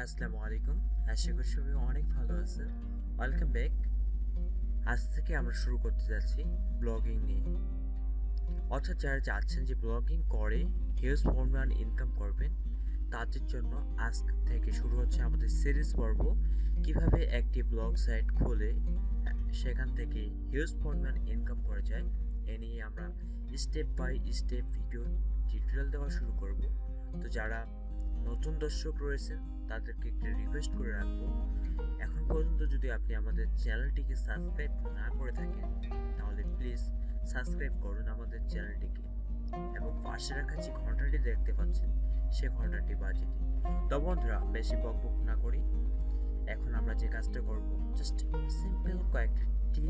আসসালামু আলাইকুম। আশা করি সবাই অনেক ভালো আছেন। Welcome back. আজ থেকে আমরা শুরু করতে যাচ্ছি ব্লগিং নিয়ে। অর্থাৎ যারা চাচ্ছেন যে ব্লগিং করে হিউজ পরিমাণ ইনকাম করবেন, তাদের জন্য আজ থেকে শুরু হচ্ছে আমাদের সিরিজ পর্ব। কিভাবে একটি ব্লগ সাইট খুলে সেখান থেকে হিউজ পরিমাণ ইনকাম করা যায়, এ নিয়ে আমরা step by step video tutorial দেওয়া শুরু করব। তো যারা নতুন দর্শক রয়েছেন তাদেরকে একটা রিকোয়েস্ট করে রাখবো, এখন পর্যন্ত যদি আপনি আমাদের চ্যানেলটিকে সাবস্ক্রাইব না করে থাকেন তাহলে প্লিজ সাবস্ক্রাইব করুন আমাদের চ্যানেলটিকে এবং পাশে রাখা যে ঘন্টাটি দেখতে পাচ্ছেন সে ঘন্টাটি বাজিয়ে দিন। তো বন্ধুরা, বেশি বকবক না করি, এখন আমরা যে কাজটা করব, জাস্ট সিম্পল কয়েকটি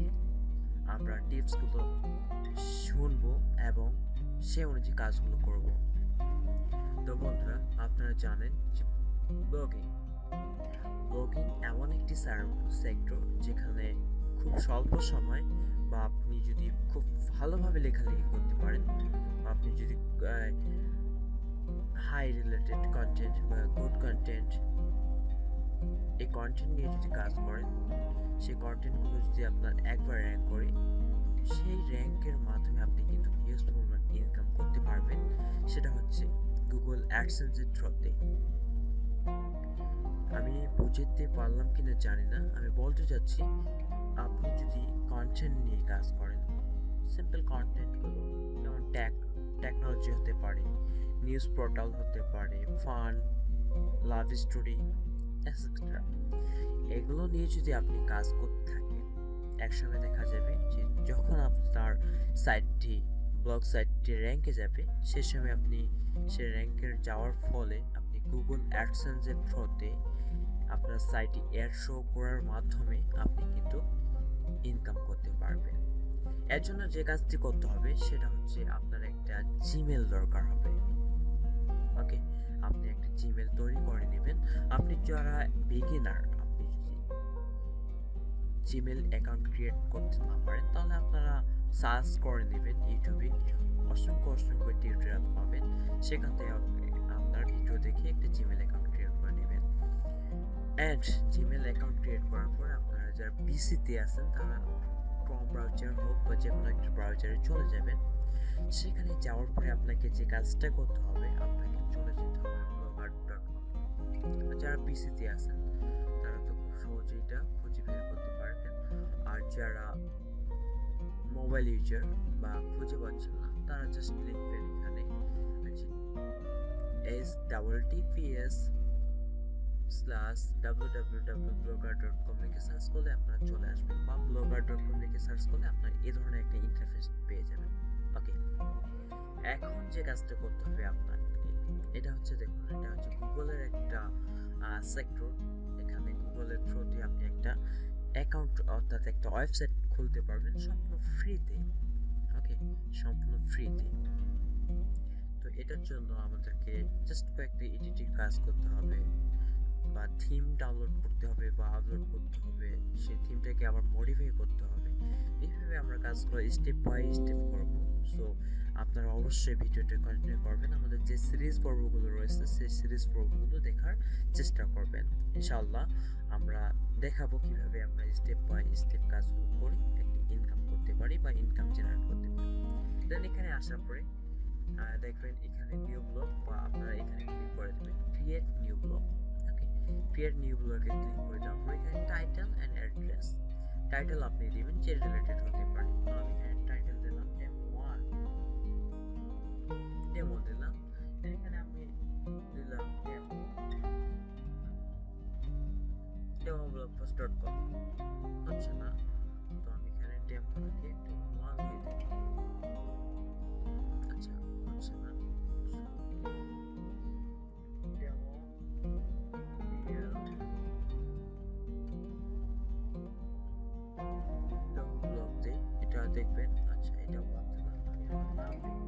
আমরা টিপসগুলো শুনবো এবং সে অনুযায়ী কাজগুলো করব। তো বন্ধুরা, আপনারা জানেন যে ব্লগিং এমন একটি সেক্টর যেখানে খুব স্বল্প সময় বা আপনি যদি খুব ভালোভাবে লেখালেখি করতে পারেন, বা আপনি যদি হাই রিলেটেড কন্টেন্ট বা গুড কন্টেন্ট, এই কন্টেন্ট নিয়ে যদি কাজ করেন, সেই কন্টেন্টগুলো যদি আপনার একবার র্যাঙ্ক করে, সেই র্যাঙ্কের মাধ্যমে আপনি কিন্তু হিউজ পরিমাণ ইনকাম করতে পারবেন। সেটা হচ্ছে গুগল অ্যাডসেন্সের থ্রুতে। আমি বুঝতে পারলাম কিনা জানি না, আমি বলতে চাচ্ছি আপনি যদি কন্টেন্ট নিয়ে কাজ করেন, সিম্পল কন্টেন্টগুলো যেমন টেকনোলজি হতে পারে, নিউজ পোর্টাল হতে পারে, ফান, লাভ স্টোরি এটসেট্রা, এগুলো নিয়ে যদি আপনি কাজ করতে থাকেন, একসময় দেখা যাবে যে যখন আপনার ব্লগ সাইটটি র্যাঙ্কে যাবে, সে সময় আপনি সে র্যাঙ্কের যাওয়ার ফলে আপনি গুগল অ্যাডসেন্সের থ্রুতে আপনার সাইটে অ্যাড শো করার মাধ্যমে আপনি কিন্তু ইনকাম করতে পারবেন। এর জন্য যে কাজটি করতে হবে সেটা হচ্ছে আপনার একটা জিমেল দরকার হবে। ওকে, আপনি একটা জিমেল তৈরি করে নেবেন। আপনি যারা বিগিনার, আপনি যদি জিমেল অ্যাকাউন্ট ক্রিয়েট করতে না পারেন তাহলে আপনারা সার্চ করে নেবেন ইউটিউবে, অসংখ্য টিউটোরিয়াল পাবেন, সেখান থেকে আপনার ভিডিও দেখে একটা জিমেল অ্যাকাউন্ট ক্রিয়েট করে নেবেন। অ্যান্ড জিমেল অ্যাকাউন্ট ক্রিয়েট করার পর আপনারা যারা পিসিতে আছেন তারা ক্রোম ব্রাউজার হোক বা যে কোনো একটা ব্রাউজারে চলে যাবেন। সেখানে যাওয়ার পরে আপনাকে যে কাজটা করতে হবে, আপনাকে চলে যেতে হবে blogger.com। যারা পিসিতে আছেন তারা তো খুব সহজে এটা খুঁজে বের করতে পারবেন, আর যারা মোবাইল ইউজার বা খুঁজে পাচ্ছেন না তারা জাস্ট লিখবেন এখানে https://www.blogger.com লিখে সার্চ করলে আপনারা চলে আসবেন, বা blogger.com লিখে সার্চ করলে আপনার এই ধরনের একটা ইন্টারফেস পেয়ে যাবেন। ওকে, এখন যে কাজটা করতে হবে আপনাকে, এটা হচ্ছে, দেখুন, এটা হচ্ছে গুগলের একটা সেক্টর। এখানে গুগলের থ্রুতে আপনি একটা অ্যাকাউন্ট অর্থাৎ একটা ওয়েবসাইট খুলতে পারবেন সম্পূর্ণ ফ্রিতে। ওকে, সম্পূর্ণ ফ্রিতে। তো এটার জন্য আমাদেরকে জাস্ট কয়েকটা এডিটিং কাজ করতে হবে, বা থিম ডাউনলোড করতে হবে বা আপলোড করতে হবে, সেই থিমটাকে আবার মডিফাই করতে হবে। এইভাবে আমরা কাজগুলো স্টেপ বাই স্টেপ করব। সো আপনারা অবশ্যই ভিডিওটা কন্টিনিউ করবেন, আমাদের যে সিরিজ পর্বগুলো রয়েছে সেই সিরিজ পর্বগুলো দেখার চেষ্টা করবেন। ইনশাআল্লাহ আমরা দেখাবো কিভাবে আমরা স্টেপ বাই স্টেপ কাজগুলো করি একটা ইনকাম করতে পারি বা ইনকাম জেনারেট করতে পারি। দেন এখানে আসার পরে দেখবেন এখানে নিউ ব্লগ, বা আপনারা এখানে ক্লিক করে দেবেন ক্রিয়েট নিউ ব্লগ। ওকে, ক্রিয়েট নিউ ব্লগে ক্লিক করে দেওয়ার পরে এখানে টাইটেল এন্ড অ্যাড্রেস, টাইটেল আপনি দিবেন যে রিলেটেড হতে পারে। তো আমি এখানে টাইটেল দিলাম ডেমো দিলাম, এখানে আমি দিলাম demoblogpost.com। হচ্ছে না, তো আমি এখানে ডেমো দিয়ে একটা 1 দিয়ে দিই। আচ্ছা, হচ্ছে না, ডেমো ব্লগ দিই, এটা দেখবেন। আচ্ছা, এটা পাচ্ছে না, আমি আমার নাম দিই।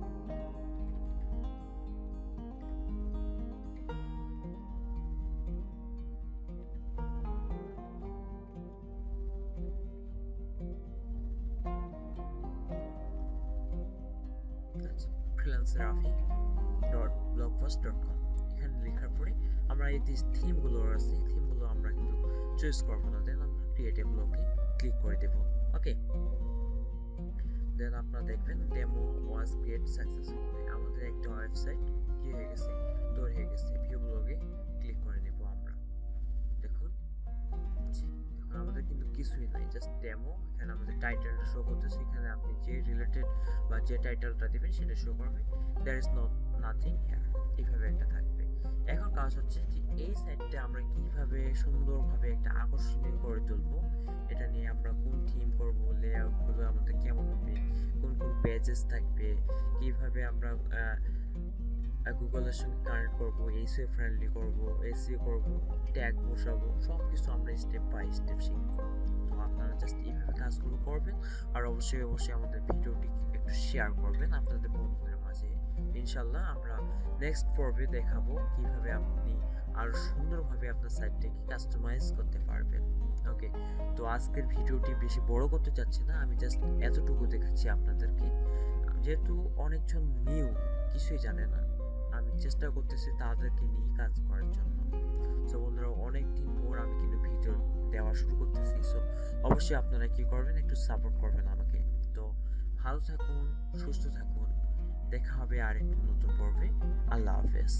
freelancerrafi.blogpost.com, এখানে লেখার পরে আমরা আমরা এই যে থিমগুলো আছে থিমগুলো আমরা কিন্তু চুজ করবো না, দেন আমরা ক্রিয়েট এ ব্লগে ক্লিক করে দেব। ওকে, দেন আপনারা দেখবেন ডেমো ওয়াজ ক্রিয়েট সাকসেসফুলি, আমাদের একটা ওয়েবসাইট কি হয়ে গেছে, তৈরি হয়ে গেছে। ভিউ ব্লগে ক্লিক করে নেব আমরা। দেখুন আমাদের কিন্তু কিছুই নাই, জাস্ট ডেমো। এখানে আমাদের টাইটেলটা শো করতেছে, এখানে আপনি যে রিলেটেড বা যে টাইটেলটা দিবেন সেটা শো করবে। দেয়ার ইজ নাথিং হিয়ার, এইভাবে একটা থাকবে। এখন কাজ হচ্ছে যে এই সাইটটা আমরা কিভাবে সুন্দরভাবে একটা আকর্ষণীয় করে তুলবো, এটা নিয়ে আমরা কোন থিম করব, লেআউটগুলো আমাদের কেমন হবে, কোন কোন পেজেস থাকবে, কিভাবে আমরা গুগলের সঙ্গে কানেক্ট করবো, এসইও ফ্রেন্ডলি করবো, এসইও করবো, ট্যাগ বসাবো, সব কিছু আমরা স্টেপ বাই স্টেপ শিখবো। তো আপনারা জাস্ট এইভাবে কাজগুলো করবেন, আর অবশ্যই আমাদের ভিডিওটি একটু শেয়ার করবেন আপনাদের বন্ধুদের মাঝে। ইনশাল্লাহ আমরা নেক্সট পর্বে দেখাবো কিভাবে আপনি আরো সুন্দরভাবে আপনার সাইটটাকে কাস্টমাইজ করতে পারবেন। ওকে, তো আজকের ভিডিওটি বেশি বড় করতে চাচ্ছি না, আমি জাস্ট এতটুকু দেখাচ্ছি আপনাদেরকে। যেহেতু অনেকজন নিউ, কিছুই জানে না, আমি চেষ্টা করতেছি তাদেরকে নিয়ে কাজ করার জন্য। সো বন্ধুরা, অনেক দিন পর আমি কিন্তু ভিডিও দেওয়া শুরু করতেছি। সো অবশ্যই আপনারা কি করবেন, একটু সাপোর্ট করবেন আমাকে। তো ভালো থাকুন, সুস্থ থাকুন, দেখা হবে আরেকটি নতুন পর্বে। আল্লাহ হাফেজ।